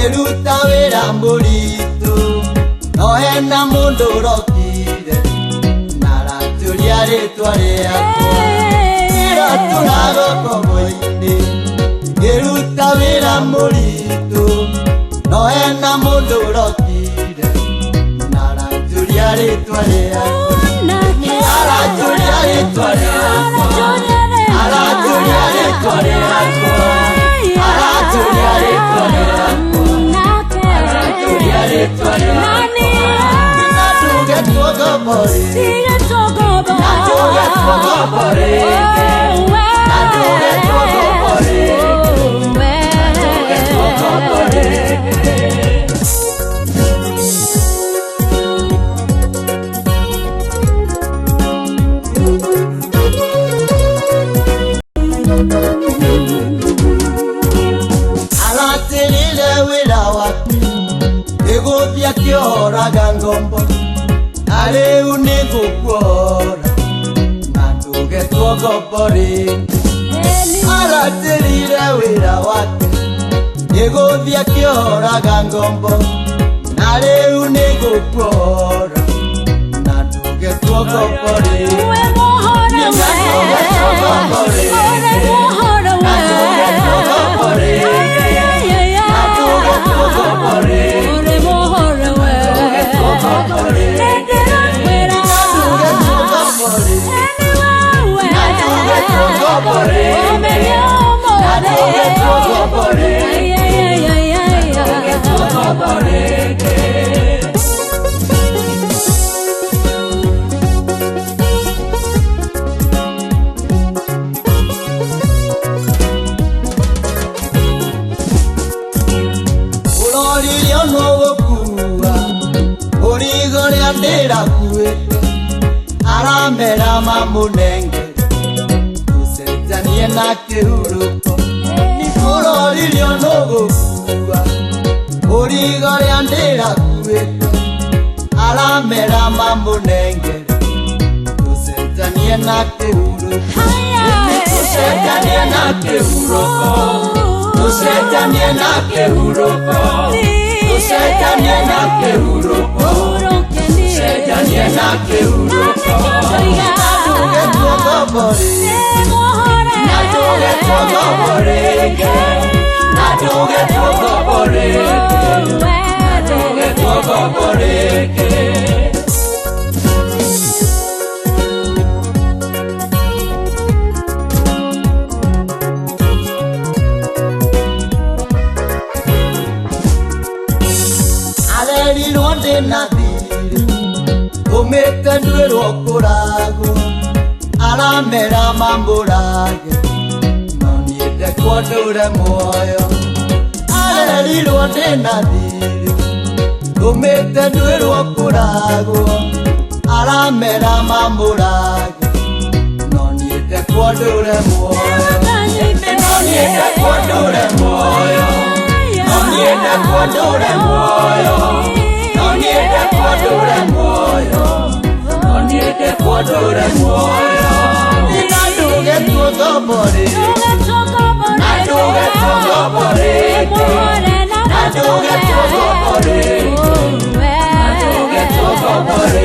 Erutawera muritu no hena mundu rokire naraturia ritwa riaku iraturago kogoini erutawera muritu no hena mundu rokire naraturia ritwa riaku araturia ritwa riaku araturia ritwa riaku araturia ritwa riaku Nani Natuge tuogo bori Sige tuogo bori Natuge tuogo bori Natuge tuogo bori Natuge tuogo bori Alatilile wila waki Egobia kiora gangombo Ale unigo kuora Natuge tuogo bori Ala terire wira wate Egobia kiora gangombo Ale unigo kuora Natuge tuogo bori Natuge tuogo bori Natuge tuogo bori Natuge tuogo bori Aramera mamunenge Tusezanie na kihuruko Nikurori lio nogo kuwa Urigore andera kuwete Aramera mamunenge Tusezanie na kihuruko Tusezanie na kihuruko Tusezanie na kihuruko Tusezanie na kihuruko Tusezanie na kihuruko Natuge tuogo bori Natuge tuogo bori Natuge tuogo bori Natuge tuogo bori Aleri ronde nadiri Omeka nduero okurago Aramera mamburage Noniete kwadure moyo Aleri ronde nadiri Omeka nduero okurago Aramera mamburage Noniete kwadure moyo Noniete kwadure moyo Noniete kwadure moyo Noniete kwadure moyo Noniete kwadure moyo Natuge tuogo bori Natuge tuogo bori Natuge tuogo bori Natuge tuogo bori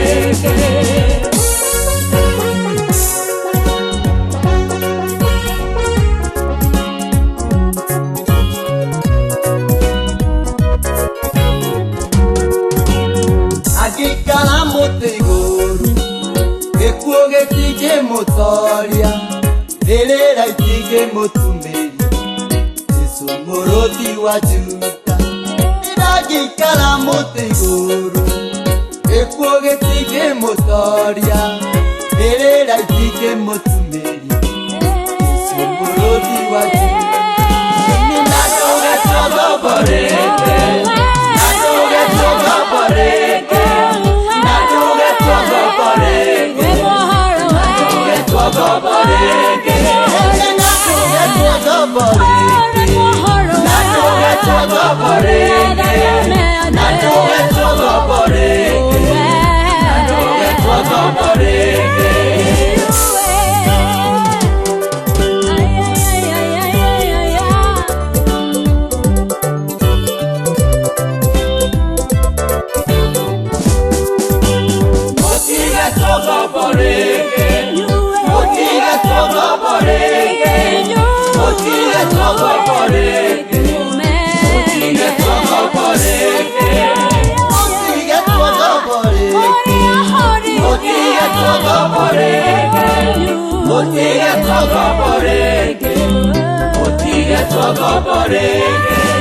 Agikala motegoro Ekuoge tige motoria Elera itige motumeri Esomoroti wajuta Agikala motegoro Ekuoge tige motoria Elera itige motumeri Esomoroti wajuta Natuge tuogo bori Natuge tuogo bori Motiga togo porege